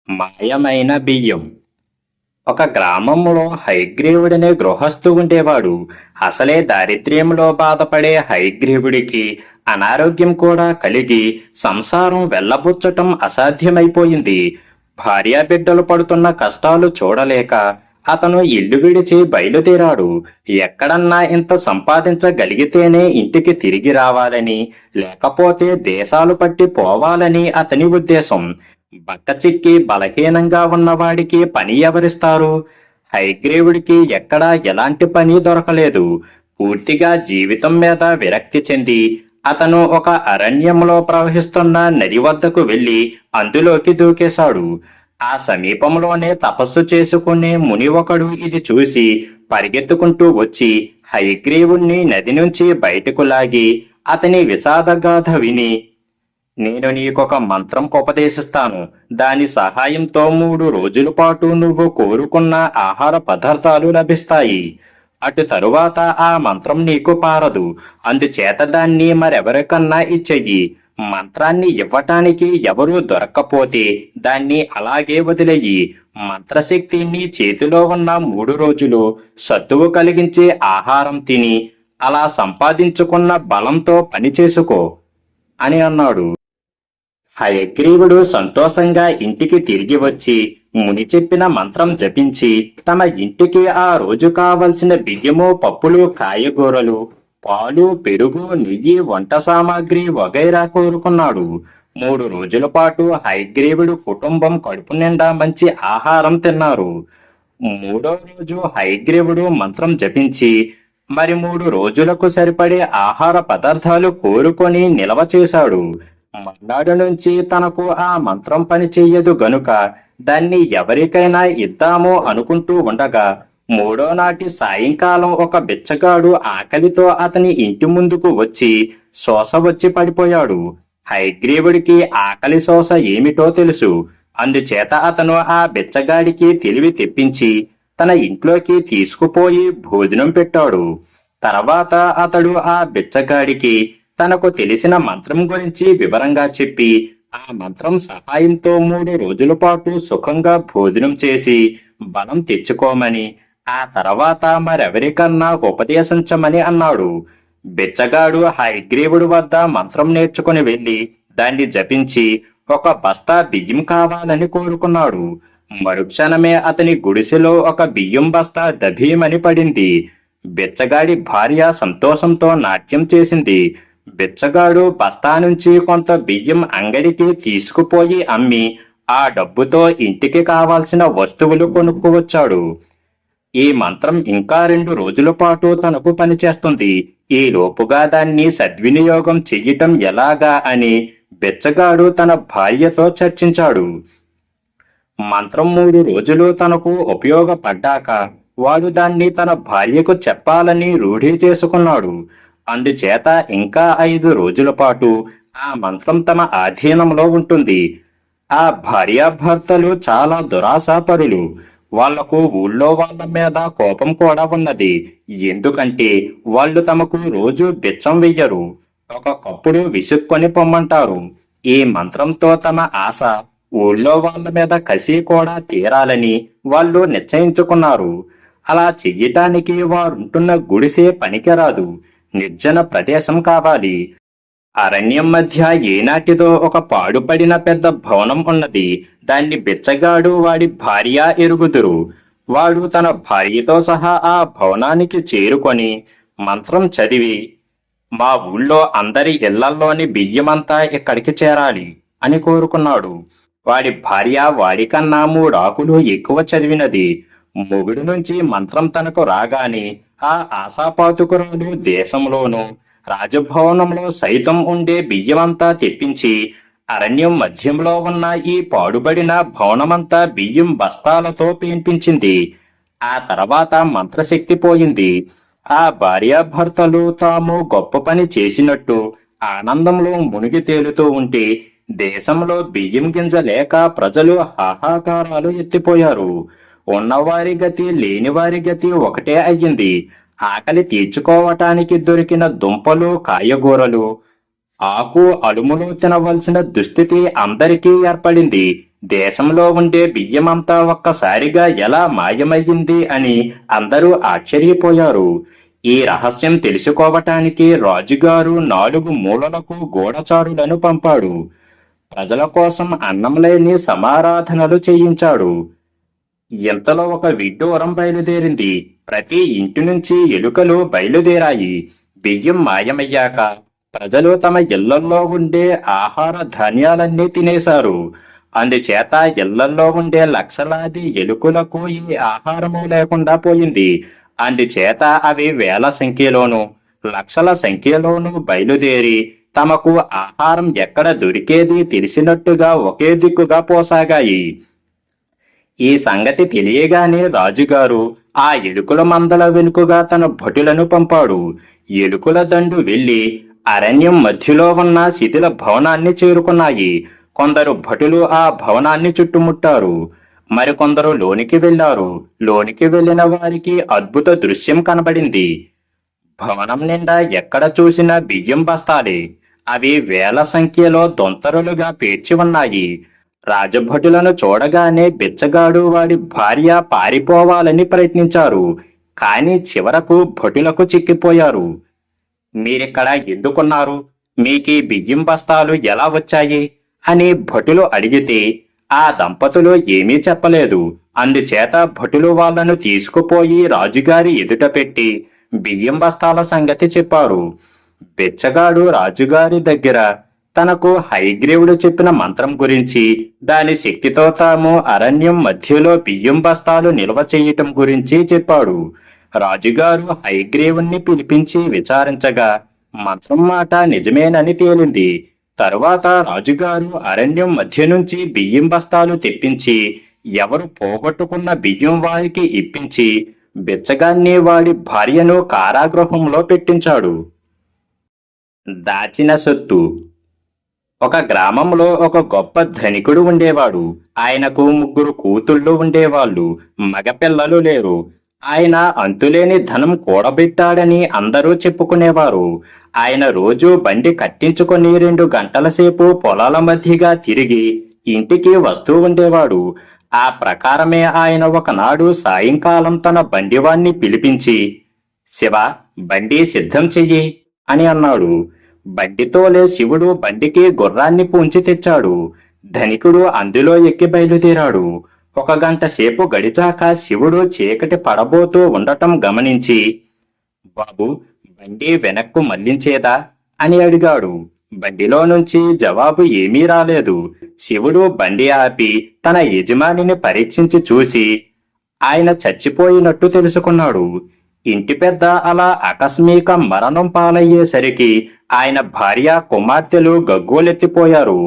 మాయమైన బియ్యం. ఒక గ్రామంలో హయగ్రీవుడనే గృహస్థు ఉండేవాడు. అసలే దారిద్ర్యంలో బాధపడే హయగ్రీవుడికి అనారోగ్యం కూడా కలిగి సంసారం వెళ్ళబుచ్చటం అసాధ్యమైపోయింది. భార్యాబిడ్డలు పడుతున్న కష్టాలు చూడలేక అతను ఇల్లు విడిచి బయలుదేరాడు. ఎక్కడన్నా ఇంత సంపాదించగలిగితేనే ఇంటికి తిరిగి రావాలని, లేకపోతే దేశాలు పట్టి పోవాలని అతని ఉద్దేశం. బక్కచిక్కి బలహీనంగా ఉన్నవాడికి పని ఎవరిస్తారు? హయగ్రీవుడికి ఎక్కడా ఎలాంటి పని దొరకలేదు. పూర్తిగా జీవితం మీద విరక్తి చెంది అతను ఒక అరణ్యంలో ప్రవహిస్తున్న నది వద్దకు వెళ్లి అందులోకి దూకేశాడు. ఆ సమీపంలోనే తపస్సు చేసుకునే ముని ఒకడు ఇది చూసి పరిగెత్తుకుంటూ వచ్చి హయగ్రీవుణ్ణి నది నుంచి బయటకు లాగి అతని విషాదగాథ విని, నేను నీకొక మంత్రం ఉపదేశిస్తాను. దాని సహాయంతో 3 రోజుల పాటు నువ్వు కోరుకున్న ఆహార పదార్థాలు లభిస్తాయి. అటు తరువాత ఆ మంత్రం నీకు పారదు. అందుచేత దాన్ని మరెవరికన్నా ఇచ్చెయ్యి. మంత్రాన్ని ఇవ్వటానికి ఎవరూ దొరక్కపోతే దాన్ని అలాగే వదిలేయి. మంత్రశక్తి నీ చేతిలో ఉన్న 3 రోజులు సత్తువు కలిగించే ఆహారం తిని అలా సంపాదించుకున్న బలంతో పని చేసుకో అని అన్నాడు. హయగ్రీవుడు సంతోషంగా ఇంటికి తిరిగి వచ్చి ముని చెప్పిన మంత్రం జపించి తమ ఇంటికి ఆ రోజు కావలసిన బియ్యము, పప్పులు, కాయగూరలు, పాలు, పెరుగు, నెయ్యి, వంట సామాగ్రి వగైరా కోరుకున్నాడు. 3 రోజుల పాటు హయగ్రీవుడు కుటుంబం కడుపు నిండా మంచి ఆహారం తిన్నారు. 3వ రోజు హయగ్రీవుడు మంత్రం జపించి మరి 3 రోజులకు సరిపడే ఆహార పదార్థాలు కోరుకొని నిల్వ చేశాడు. మర్నాడు నుంచి తనకు ఆ మంత్రం పని చెయ్యదు గనుక దాన్ని ఎవరికైనా ఇద్దామో అనుకుంటూ ఉండగా 3వ నాటి సాయంకాలం ఒక బిచ్చగాడు ఆకలితో అతని ఇంటి ముందుకు వచ్చి శోష వచ్చి పడిపోయాడు. హయగ్రీవుడికి ఆకలి శోష ఏమిటో తెలుసు. అందుచేత అతను ఆ బిచ్చగాడికి తెలివి తెప్పించి తన ఇంట్లోకి తీసుకుపోయి భోజనం పెట్టాడు. తర్వాత అతడు ఆ బిచ్చగాడికి తనకు తెలిసిన మంత్రం గురించి వివరంగా చెప్పి ఆ మంత్రం సహాయంతో 3 రోజుల పాటు సుఖంగా భోజనం చేసి బలం తెచ్చుకోమని, ఆ తర్వాత మరెవరికన్నా ఉపదేశించమని అన్నాడు. బిచ్చగాడు హయగ్రీవుడి వద్ద మంత్రం నేర్చుకుని వెళ్లి దాన్ని జపించి ఒక బస్తా బియ్యం కావాలని కోరుకున్నాడు. మరుక్షణమే అతని గుడిసెలో ఒక బియ్యం బస్తా దభీమని పడింది. బిచ్చగాడి భార్య సంతోషంతో నాట్యం చేసింది. బిచ్చగాడు బస్తా నుంచి కొంత బియ్యం అంగడికి తీసుకుపోయి అమ్మి ఆ డబ్బుతో ఇంటికి కావాల్సిన వస్తువులు కొనుక్కోవచ్చాడు. ఈ మంత్రం ఇంకా 2 రోజుల పాటు తనకు పనిచేస్తుంది. ఈ లోపుగా దాన్ని సద్వినియోగం చెయ్యటం ఎలాగా అని బిచ్చగాడు తన భార్యతో చర్చించాడు. మంత్రం 3 రోజులు తనకు ఉపయోగపడ్డాక వాడు దాన్ని తన భార్యకు చెప్పాలని రూఢీ చేసుకున్నాడు. అందుచేత ఇంకా 5 రోజుల పాటు ఆ మంత్రం తమ ఆధీనంలో ఉంటుంది. ఆ భార్యాభర్తలు చాలా దురాశాపరులు. వాళ్లకు ఊళ్ళో వాళ్ళ మీద కోపం కూడా ఉన్నది. ఎందుకంటే వాళ్ళు తమకు రోజు బిచ్చం వెయ్యరు, ఒక్కొక్కప్పుడు విసుక్కొని పొమ్మంటారు. ఈ మంత్రంతో తమ ఆశ ఊళ్ళో వాళ్ళ మీద కసి కూడా తీరాలని వాళ్ళు నిశ్చయించుకున్నారు. అలా చెయ్యటానికి వారుంటున్న గుడిసే పనికిరాదు, నిర్జన ప్రదేశం కావాలి. అరణ్యం మధ్య ఏనాటిదో ఒక పాడుపడిన పెద్ద భవనం ఉన్నది. దాన్ని బిచ్చగాడు వాడి భార్య ఎరుగుదురు. వాడు తన భార్యతో సహా ఆ భవనానికి చేరుకొని మంత్రం చదివి, మా ఊళ్ళో అందరి ఇళ్లల్లోని బియ్యమంతా ఇక్కడికి చేరాలి అని కోరుకున్నాడు. వాడి భార్య వాడికన్నా 3 ఆకులు ఎక్కువ చదివినది. మొగుడు నుంచి మంత్రం తనకు రాగానే ఆ ఆశాపాతుకురాలు దేశంలోనూ రాజభవనంలో సైతం ఉండే బియ్యమంతా తెప్పించి అరణ్యం మధ్యంలో ఉన్న ఈ పాడుబడిన భవనమంతా బియ్యం బస్తాలతో పేంపించింది. ఆ తర్వాత మంత్రశక్తి పోయింది. ఆ భార్యాభర్తలు తాము గొప్ప పని చేసినట్టు ఆనందంలో మునిగి తేలుతూ ఉంటే దేశంలో బియ్యం గింజ లేక ప్రజలు హాహాకారాలు ఎత్తిపోయారు. ఉన్నవారి గతి లేనివారి గతి ఒకటే అయ్యింది. ఆకలి తీర్చుకోవటానికి దొరికిన దుంపలు, కాయగూరలు, ఆకు అడుములు తినవలసిన దుస్థితి అందరికీ ఏర్పడింది. దేశంలో ఉండే బియ్యమంతా ఒక్కసారిగా ఎలా మాయమయ్యింది అని అందరూ ఆశ్చర్యపోయారు. ఈ రహస్యం తెలుసుకోవటానికి రాజుగారు 4 మూలలకు గూఢచారులను పంపాడు. ప్రజల కోసం అన్నం లేని సమారాధనలు చేయించాడు. ఇంతలో ఒక విడ్డూరం బయలుదేరింది. ప్రతి ఇంటి నుంచి ఎలుకలు బయలుదేరాయి. బియ్యం మాయమయ్యాక ప్రజలు తమ ఇళ్లల్లో ఉండే ఆహార ధాన్యాలన్నీ తినేశారు. అందుచేత ఇళ్లల్లో ఉండే లక్షలాది ఎలుకలకు ఈ ఆహారము లేకుండా పోయింది. అందుచేత అవి వేల సంఖ్యలోనూ లక్షల సంఖ్యలోనూ బయలుదేరి తమకు ఆహారం ఎక్కడ దొరికేది తెలిసినట్టుగా ఒకే దిక్కుగా పోసాగాయి. ఈ సంగతి తెలియగానే రాజుగారు ఆ ఎలుకల మందల వెనుకగా తన భటులను పంపాడు. ఎలుకల దండు వెళ్లి అరణ్యం మధ్యలో ఉన్న శిథిల భవనాన్ని చేరుకున్నాయి. కొందరు భటులు ఆ భవనాన్ని చుట్టుముట్టారు. మరికొందరు లోనికి వెళ్లారు. లోనికి వెళ్లిన వారికి అద్భుత దృశ్యం కనబడింది. భవనం నిండా ఎక్కడ చూసినా బియ్యం బస్తాలే. అవి వేల సంఖ్యలో దొంతరులుగా పేర్చి ఉన్నాయి. రాజభటులను చూడగానే బిచ్చగాడు వాడి భార్య పారిపోవాలని ప్రయత్నించారు. కాని చివరకు భటులకు చిక్కిపోయారు. మీరిక్కడ ఎందుకున్నారు? మీకీ బియ్యం బస్తాలు ఎలా వచ్చాయి అని భటులు అడిగితే ఆ దంపతులు ఏమీ చెప్పలేదు. అందుచేత భటులు వాళ్లను తీసుకుపోయి రాజుగారి ఎదుట పెట్టి బియ్యం బస్తాల సంగతి చెప్పారు. బిచ్చగాడు రాజుగారి దగ్గర తనకు హయగ్రీవుడు చెప్పిన మంత్రం గురించి, దాని శక్తితో తాము అరణ్యం మధ్యలో బియ్యం బస్తాలు నిల్వ చేయటం గురించి చెప్పాడు. రాజుగారు హయగ్రీవుణ్ణి పిలిపించి విచారించగా మంత్రం మాట నిజమేనని తేలింది. తరువాత రాజుగారు అరణ్యం మధ్య నుంచి బియ్యం బస్తాలు తెప్పించి ఎవరు పోగొట్టుకున్న బియ్యం వారికి ఇప్పించి బిచ్చగాన్ని వాడి భార్యను కారాగృహంలో పెట్టించాడు. దాచిన సొత్తు. ఒక గ్రామంలో ఒక గొప్ప ధనికుడు ఉండేవాడు. ఆయనకు 3 కూతుళ్ళు ఉండేవాళ్ళు. మగపిల్లలు లేరు. ఆయన అంతులేని ధనం కూడబెట్టాడని అందరూ చెప్పుకునేవారు. ఆయన రోజు బండి కట్టించుకొని 2 గంటల సేపు పొలాల మధ్యగా తిరిగి ఇంటికి వస్తూ ఉండేవాడు. ఆ ప్రకారమే ఆయన ఒకనాడు సాయంకాలం తన బండివాణ్ణి పిలిపించి, శివ, బండి సిద్ధం చెయ్యి అని అన్నాడు. బండితోలే శివుడు బండికి గుర్రాన్ని పూంచి తెచ్చాడు. ధనికుడు అందులో ఎక్కి బయలుదేరాడు. 1 గంట సేపు గడిచాక శివుడు చీకటి పడబోతూ ఉండటం గమనించి, బాబు, బండి వెనక్కు మళ్లించేదా అని అడిగాడు. బండిలో నుంచి జవాబు ఏమీ రాలేదు. శివుడు బండి ఆపి తన యజమానిని పరీక్షించి చూసి ఆయన చచ్చిపోయినట్టు తెలుసుకున్నాడు. ఇంటి పెద్ద అలా ఆకస్మిక మరణం పాలయ్యేసరికి ఆయన భార్య కుమార్తెలు గగ్గోలెత్తిపోయారు.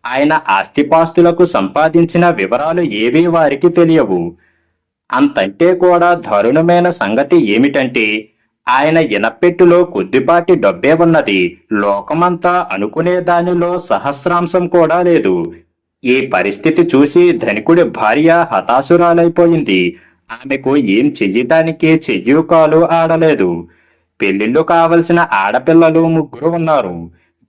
ఆయన ఆస్తిపాస్తులకు సంపాదించిన వివరాలు ఏవీ వారికి తెలియవు. అంతంటే కూడా దారుణమైన సంగతి ఏమిటంటే ఆయన ఇనపెట్టులో కొద్దిపాటి డబ్బే ఉన్నది. లోకమంతా అనుకునే దానిలో సహస్రాంశం కూడా లేదు. ఈ పరిస్థితి చూసి ధనికుడి భార్య హతాశురాలైపోయింది. ఆమెకు ఏం చెయ్యటానికి చెయ్యు కాలు ఆడలేదు. పెళ్లిళ్ళు కావలసిన ఆడపిల్లలు 3 ఉన్నారు.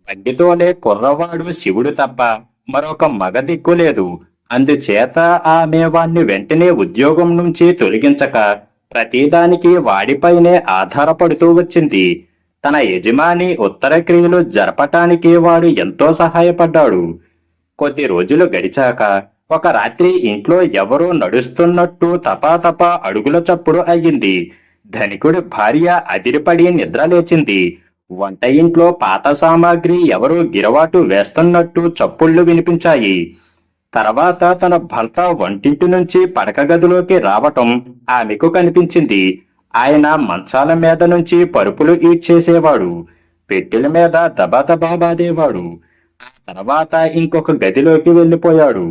బండితోలే కుర్రవాడు శివుడు తప్ప మరొక మగ దిక్కు లేదు. అందుచేత ఆమె వాణ్ణి వెంటనే ఉద్యోగం నుంచి తొలగించక ప్రతిదానికి వాడిపైనే ఆధారపడుతూ వచ్చింది. తన యజమాని ఉత్తర క్రియలు జరపటానికి వాడు ఎంతో సహాయపడ్డాడు. కొద్ది రోజులు గడిచాక ఒక రాత్రి ఇంట్లో ఎవరో నడుస్తున్నట్టు తపాతపా అడుగుల చప్పుడు అయ్యింది. ధనికుడి భార్య అదిరిపడి నిద్రలేచింది. వంట ఇంట్లో పాత సామాగ్రి ఎవరో గిరవాటు వేస్తున్నట్టు చప్పుళ్లు వినిపించాయి. తర్వాత తన భర్త వంటింటి నుంచి పడక గదిలోకి రావటం ఆమెకు కనిపించింది. ఆయన మంచాల మీద నుంచి పరుపులు ఈడ్చేసేవాడు. పెట్టెల మీద దబాదబా బాదేవాడు. ఆ తర్వాత ఇంకొక గదిలోకి వెళ్ళిపోయాడు.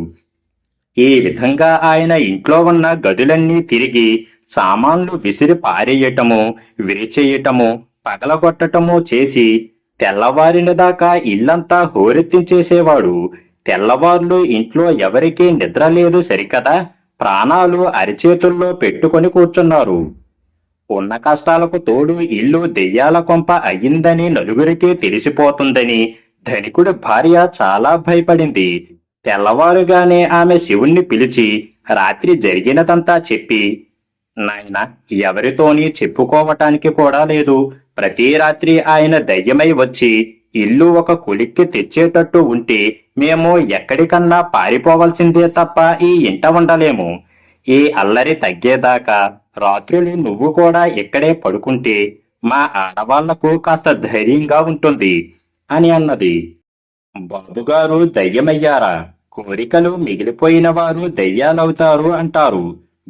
ఈ విధంగా ఆయన ఇంట్లో ఉన్న గదులన్నీ తిరిగి సామాన్లు విసిరి పారేయటము, విరిచేయటము, పగలగొట్టటము చేసి తెల్లవారిన దాకా ఇల్లంతా హోరెత్తించేసేవాడు. తెల్లవార్లు ఇంట్లో ఎవరికీ నిద్ర లేదు సరికదా, ప్రాణాలు అరిచేతుల్లో పెట్టుకొని కూర్చున్నారు. ఉన్న కష్టాలకు తోడు ఇల్లు దెయ్యాల కొంప అయ్యిందని నలుగురికి తెలిసిపోతుందని ధనికుడి భార్య చాలా భయపడింది. తెల్లవారుగానే ఆమె శివుణ్ణి పిలిచి రాత్రి జరిగినదంతా చెప్పి, నాయనా, ఎవరితోని చెప్పుకోవటానికి కూడా లేదు. ప్రతి రాత్రి ఆయన దయ్యమై వచ్చి ఇల్లు ఒక కొలిక్కి తెచ్చేటట్టు ఉంటే మేము ఎక్కడికన్నా పారిపోవలసిందే తప్ప ఈ ఇంట ఉండలేము. ఈ అల్లరి తగ్గేదాకా రాత్రులు నువ్వు కూడా ఇక్కడే పడుకుంటే మా ఆడవాళ్లకు కాస్త ధైర్యంగా ఉంటుంది అని అన్నది. బాబుగారు దయ్యమయ్యారా? కోరికలు మిగిలిపోయిన వారు దయ్యాలవుతారు అంటారు.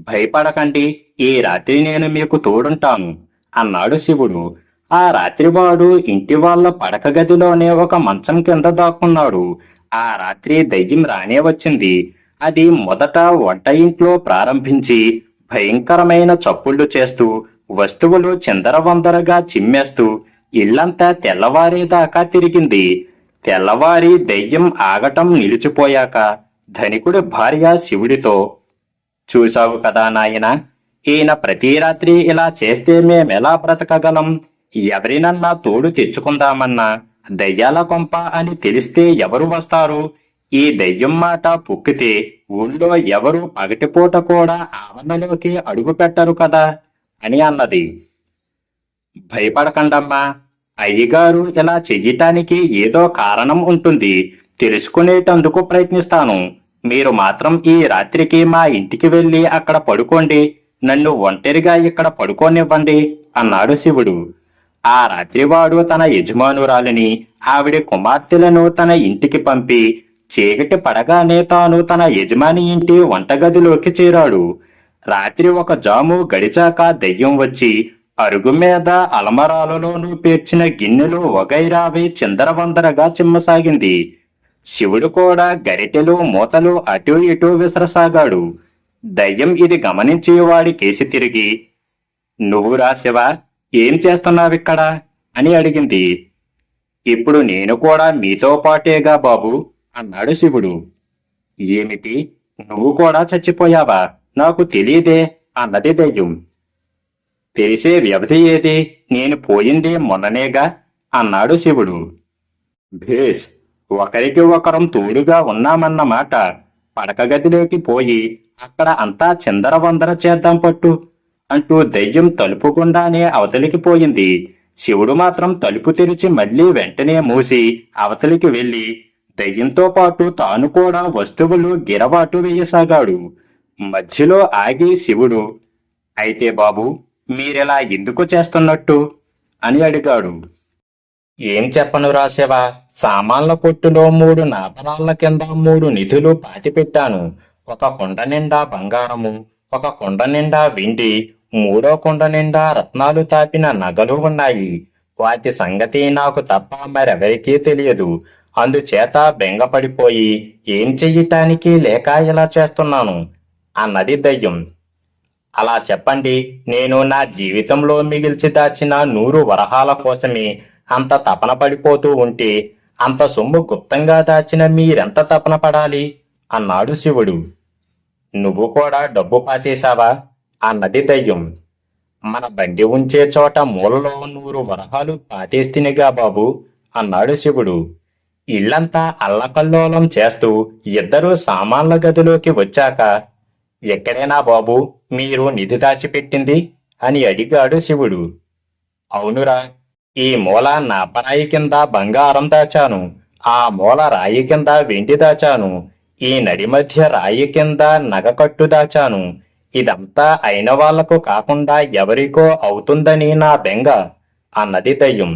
భయపడకండి, ఈ రాత్రి నేను మీకు తోడుంటాను అన్నాడు శివుడు. ఆ రాత్రివాడు ఇంటి వాళ్ళ పడక గదిలోనే ఒక మంచం కింద దాక్కున్నాడు. ఆ రాత్రి దయ్యం రానే వచ్చింది. అది మొదట వంట ఇంట్లో ప్రారంభించి భయంకరమైన చప్పుళ్ళు చేస్తూ వస్తువులు చిందరవందరగా చిమ్మేస్తూ ఇల్లంతా తెల్లవారేదాకా తిరిగింది. తెల్లవారి దెయ్యం ఆగటం నిలిచిపోయాక ధనికుడి భార్య శివుడితో, చూశావు కదా నాయనా, ఈయన ప్రతి రాత్రి ఇలా చేస్తే మేమెలా బ్రతకగలం? ఎవరినన్నా తోడు తెచ్చుకుందామన్నా దయ్యాల కొంప అని తెలిస్తే ఎవరు వస్తారు? ఈ దెయ్యం మాట పుక్కితే ఊళ్ళో ఎవరు పగటిపూట కూడా ఆవరణలోకి అడుగు పెట్టరు కదా అని అన్నది. భయపడకండమ్మా, అయ్యగారు ఇలా చెయ్యటానికి ఏదో కారణం ఉంటుంది. తెలుసుకునేటందుకు ప్రయత్నిస్తాను. మీరు మాత్రం ఈ రాత్రికి మా ఇంటికి వెళ్ళి అక్కడ పడుకోండి. నన్ను ఒంటరిగా ఇక్కడ పడుకోనివ్వండి అన్నాడు శివుడు. ఆ రాత్రివాడు తన యజమానురాలిని, ఆవిడ కుమార్తెలను తన ఇంటికి పంపి చీకటి పడగానే తాను తన యజమాని ఇంటి వంటగదిలోకి చేరాడు. రాత్రి ఒక జాము గడిచాక దెయ్యం వచ్చి అరుగు మీద అలమరాలలోనూ పేర్చిన గిన్నెలు వగైరావి చిందరవందరగా చిమ్మసాగింది. శివుడు కూడా గరిటెలు మూతలు అటూ ఇటూ విసరసాగాడు. దయ్యం ఇది గమనించి వాడి కేసి తిరిగి, నువ్వురా శివ, ఏం చేస్తున్నావిక్కడ అని అడిగింది. ఇప్పుడు నేను కూడా మీతో పాటేగా బాబు అన్నాడు శివుడు. ఏమిటి, నువ్వు కూడా చచ్చిపోయావా? నాకు తెలియదే అన్నది దయ్యం. తెలిసే వ్యవధి ఏది? నేను పోయింది మొన్ననేగా అన్నాడు శివుడు. భేష్, ఒకరికి ఒకరం తోడుగా ఉన్నామన్నమాట. పడక గదిలోకి పోయి అక్కడ అంతా చిందరవందర చేద్దాం పట్టు అంటూ దయ్యం తలుపు గుండానే అవతలికి పోయింది. శివుడు మాత్రం తలుపు తెరిచి మళ్లీ వెంటనే మూసి అవతలికి వెళ్లి దయ్యంతో పాటు తాను కూడా వస్తువులు గిరవాటు వేయసాగాడు. మధ్యలో ఆగి శివుడు, అయితే బాబు, మీరెలా ఎందుకు చేస్తున్నట్టు అని అడిగాడు. ఏం చెప్పను రాసేవా, సామాన్ల కొట్టులో 3 నాపరాళ్ల కింద 3 నిధులు పాతిపెట్టాను. ఒక కుండ నిండా బంగారము, ఒక కుండ నిండా వెండి, 3వ కుండ నిండా రత్నాలు తాపిన నగలు ఉన్నాయి. వాటి సంగతి నాకు తప్ప మరెవరికీ తెలియదు. అందుచేత బెంగపడిపోయి ఏం చెయ్యటానికి లేక ఇలా చేస్తున్నాను అన్నది దయ్యం. అలా చెప్పండి, నేను నా జీవితంలో మిగిల్చి దాచిన 100 వరహాల కోసమే అంత తపన పడిపోతూ ఉంటే అంత సొమ్ము గుప్తంగా దాచిన మీరెంత తపన పడాలి అన్నాడు శివుడు. నువ్వు కూడా డబ్బు పాతేశావా అన్నది దయ్యం. మన బండి ఉంచే చోట మూలలో 100 వరహాలు పాతేస్తేనేగా బాబు అన్నాడు శివుడు. ఇల్లంతా అల్లకల్లోలం చేస్తూ ఇద్దరూ సామాన్ల గదిలోకి వచ్చాక, ఎక్కడేనా బాబు మీరు నిధి దాచిపెట్టింది అని అడిగాడు శివుడు. అవునురా, ఈ మూల నాపరాయి కింద బంగారం దాచాను, ఆ మూల రాయి కింద వెండి దాచాను, ఈ నడి మధ్య రాయి కింద నగకట్టు దాచాను. ఇదంతా అయిన వాళ్లకు కాకుండా ఎవరికో అవుతుందని నా బెంగ అన్నది దయ్యం.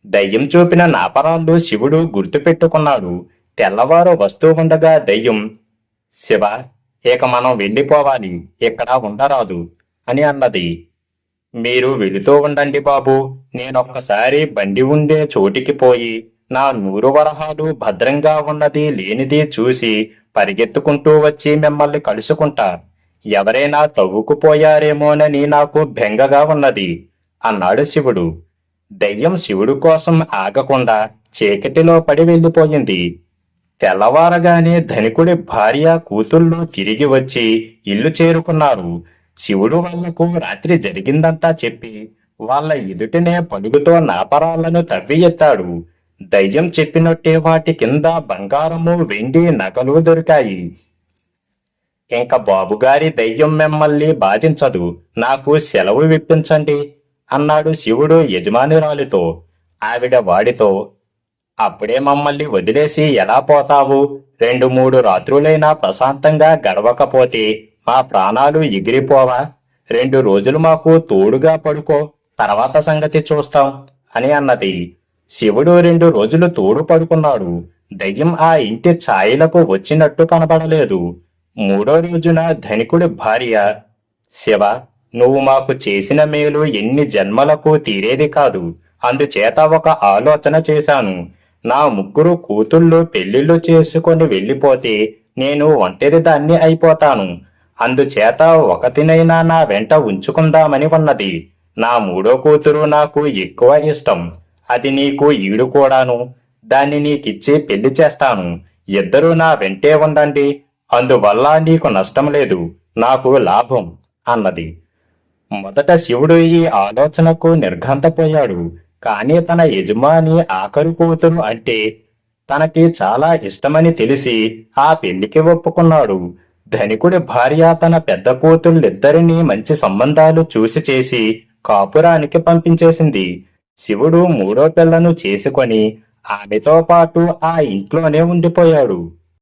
దయ్యం చూపిన నాపరాళ్ళు శివుడు గుర్తుపెట్టుకున్నాడు. తెల్లవారు వస్తూ ఉండగా దయ్యం, శివ, ఇక మనం వెళ్ళిపోవాలి, ఇక్కడ ఉండరాదు అని అన్నది. మీరు వెళుతూ ఉండండి బాబు, నేనొక్కసారి బండి ఉండే చోటికి పోయి నా 100 వరహాలు భద్రంగా ఉన్నది లేనిది చూసి పరిగెత్తుకుంటూ వచ్చి మిమ్మల్ని కలుసుకుంటా. ఎవరైనా తవ్వుకుపోయారేమోనని నాకు బెంగగా ఉన్నది అన్నాడు శివుడు. దయ్యం శివుడు కోసం ఆగకుండా చీకటిలో పడి వెళ్ళిపోయింది. తెల్లవారగానే ధనికుడి భార్య కూతుళ్ళు తిరిగి వచ్చి ఇల్లు చేరుకున్నారు. శివుడు వాళ్లకు రాత్రి జరిగిందంతా చెప్పి వాళ్ళ ఎదుటనే పలుగుతో నాపరాలను తవ్వి ఎత్తాడు. దయ్యం చెప్పినట్టే వాటి కింద బంగారము వెండి నగలు దొరికాయి. ఇంక బాబుగారి దయ్యం మిమ్మల్ని బాధించదు, నాకు సెలవు ఇప్పించండి అన్నాడు శివుడు యజమానురాలితో. ఆవిడ వాడితో, అప్పుడే మమ్మల్ని వదిలేసి ఎలా పోతావు? 2-3 రాత్రులైనా ప్రశాంతంగా గడవకపోతే మా ప్రాణాలు ఎగిరిపోవా? 2 రోజులు మాకు తోడుగా పడుకో, తర్వాత సంగతి చూస్తాం అని అన్నది. శివుడు 2 రోజులు తోడు పడుకున్నాడు. దయ్యం ఆ ఇంటి ఛాయలకు వచ్చినట్టు కనబడలేదు. 3వ రోజున ధనికుడి భార్య, శివ, నువ్వు మాకు చేసిన మేలు ఎన్ని జన్మలకు తీరేది కాదు. అందుచేత ఒక ఆలోచన చేశాను. నా 3 కూతుళ్ళు పెళ్లిళ్ళు చేసుకొని వెళ్ళిపోతే నేను ఒంటరి దాన్ని అయిపోతాను. అందుచేత ఒకతినైనా నా వెంట ఉంచుకుందామని ఉన్నది. నా 3వ కూతురు నాకు ఎక్కువ ఇష్టం. అది నీకు ఈడు కూడాను. దాన్ని నీకిచ్చి పెళ్లి చేస్తాను. ఇద్దరూ నా వెంటే ఉండండి. అందువల్ల నీకు నష్టం లేదు, నాకు లాభం అన్నది. మొదట శివుడు ఈ ఆలోచనకు నిర్ఘంతపోయాడు. కాని తన యజమాని ఆఖరు కూతురు అంటే తనకి చాలా ఇష్టమని తెలిసి ఆ పెళ్లికి ఒప్పుకున్నాడు. ధనికుడి భార్య తన పెద్ద కూతుళ్ళిద్దరినీ మంచి సంబంధాలు చూసి చేసి కాపురానికి పంపించేసింది. శివుడు 3వ పిల్లను చేసుకొని ఆమెతో పాటు ఆ ఇంట్లోనే ఉండిపోయాడు.